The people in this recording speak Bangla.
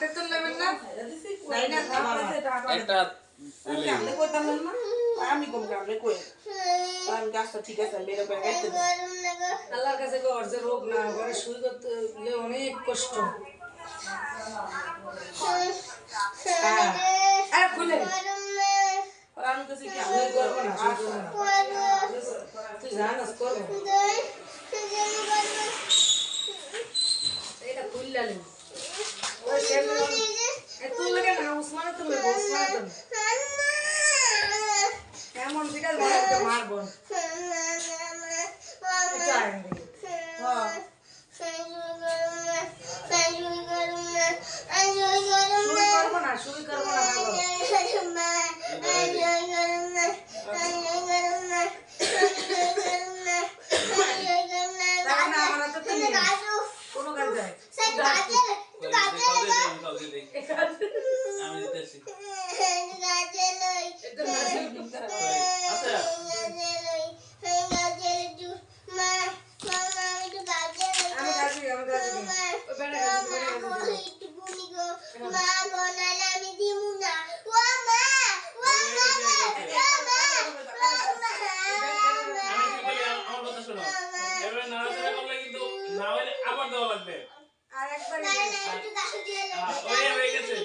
তেতুল নেবেন না নাই না একটা আমি কইতাম না আমি কম কামে কই আমি গাছটা ঠিক আছে মেরে করে গাইতে আল্লাহর কাছে গো যে রোগ না ঘরে শুই করতে অনেক কষ্ট আরে খুলে আর আমি কাছে কি আমি করবো না তুই জানাস করবো এটা খুললে ওই তুই লাগে না উসমানে তুমি উসমানে তুমি এমন বিকাল মারবো শুরু করবো না কোনো কাজ যায় আমি দিতেছি আবার দেওয়া লাগবে আর একবার হয়ে গেছে